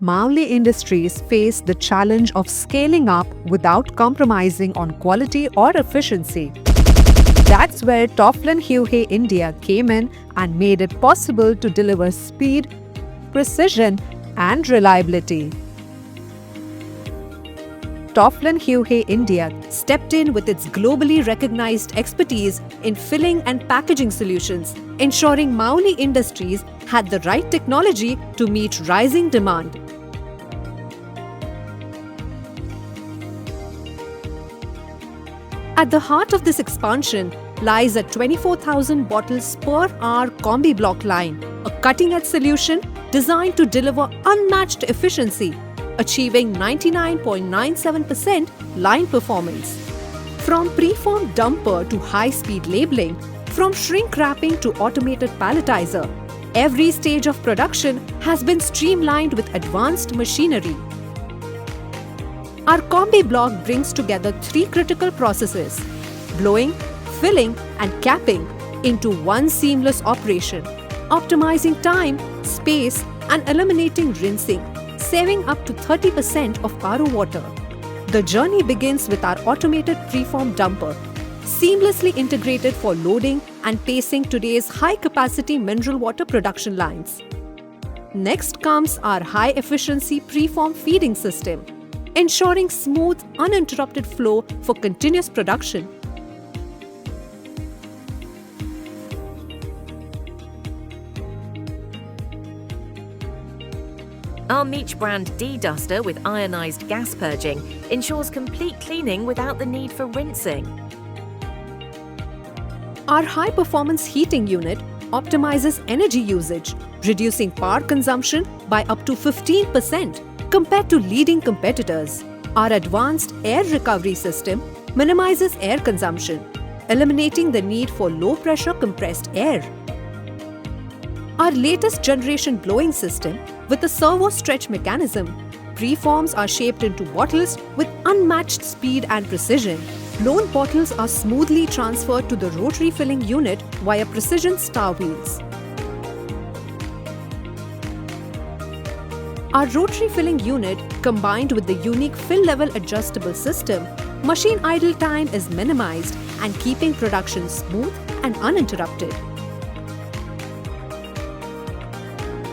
Mauli Industries face the challenge of scaling up without compromising on quality or efficiency. That's where Toflan Huhe India came in and made it possible to deliver speed, precision, and reliability. Toflan Huhe India stepped in with its globally recognized expertise in filling and packaging solutions, ensuring Mauli Industries had the right technology to meet rising demand. At the heart of this expansion lies a 24,000 bottles per hour combi block line, a cutting-edge solution designed to deliver unmatched efficiency, achieving 99.97% line performance. From preformed dumper to high-speed labeling, from shrink wrapping to automated palletizer, every stage of production has been streamlined with advanced machinery. Our combi block brings together three critical processes: blowing, filling, and capping into one seamless operation, optimizing time, space, and eliminating rinsing, saving up to 30% of RO water. The journey begins with our automated preform dumper, seamlessly integrated for loading and pacing today's high-capacity mineral water production lines. Next comes our high-efficiency preform feeding system, ensuring smooth, uninterrupted flow for continuous production. Our Meech brand D-Duster with ionized gas purging ensures complete cleaning without the need for rinsing. Our high-performance heating unit optimizes energy usage, reducing power consumption by up to 15% compared to leading competitors. Our advanced air recovery system minimizes air consumption, eliminating the need for low-pressure compressed air. Our latest generation blowing system with a servo stretch mechanism, preforms are shaped into bottles with unmatched speed and precision. Blown bottles are smoothly transferred to the rotary filling unit via precision star wheels. Our rotary filling unit, combined with the unique fill level adjustable system, machine idle time is minimized and keeping production smooth and uninterrupted.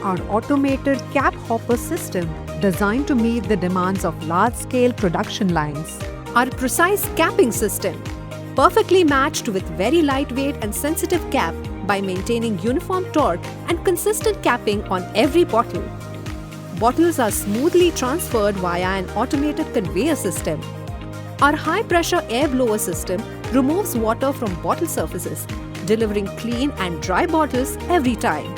Our automated cap hopper system, designed to meet the demands of large-scale production lines. Our precise capping system, perfectly matched with very lightweight and sensitive cap by maintaining uniform torque and consistent capping on every bottle. Bottles are smoothly transferred via an automated conveyor system. Our high-pressure air blower system removes water from bottle surfaces, delivering clean and dry bottles every time.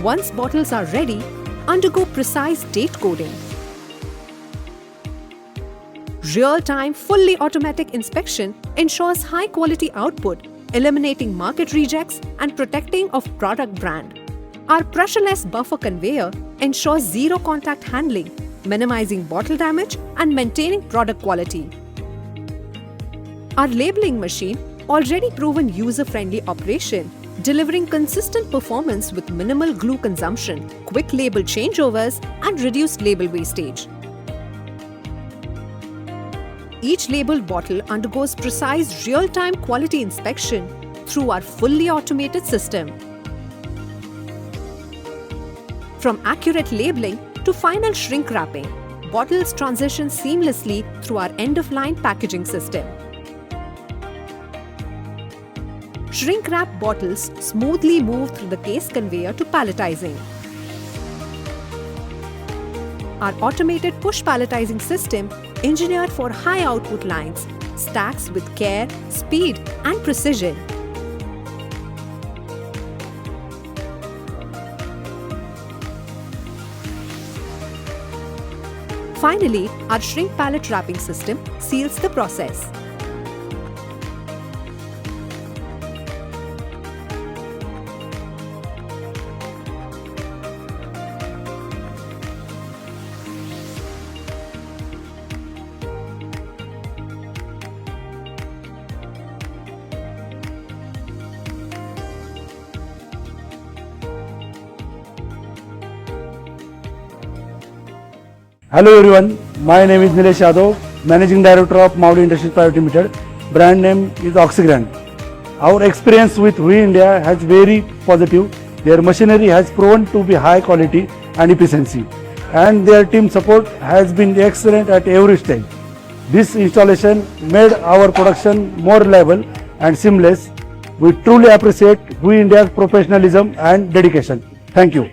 Once bottles are ready, undergo precise date coding. Real-time, fully automatic inspection ensures high-quality output, eliminating market rejects and protecting of product brand. Our pressureless buffer conveyor ensures zero-contact handling, minimizing bottle damage and maintaining product quality. Our labeling machine, already proven user-friendly operation, delivering consistent performance with minimal glue consumption, quick label changeovers, and reduced label wastage. Each labeled bottle undergoes precise real-time quality inspection through our fully automated system. From accurate labeling to final shrink wrapping, bottles transition seamlessly through our end-of-line packaging system. Shrink wrap bottles smoothly move through the case conveyor to palletizing. Our automated push palletizing system, engineered for high output lines, stacks with care, speed, and precision. Finally, our shrink pallet wrapping system seals the process. Hello everyone, my name is Nilesh Yadav, Managing Director of Mavli Industries Private Limited. Brand name is Oxygrant. Our experience with Hui India has very positive. Their machinery has proven to be high quality and efficiency, and their team support has been excellent at every stage. This installation made our production more reliable and seamless. We truly appreciate Hui India's professionalism and dedication. Thank you.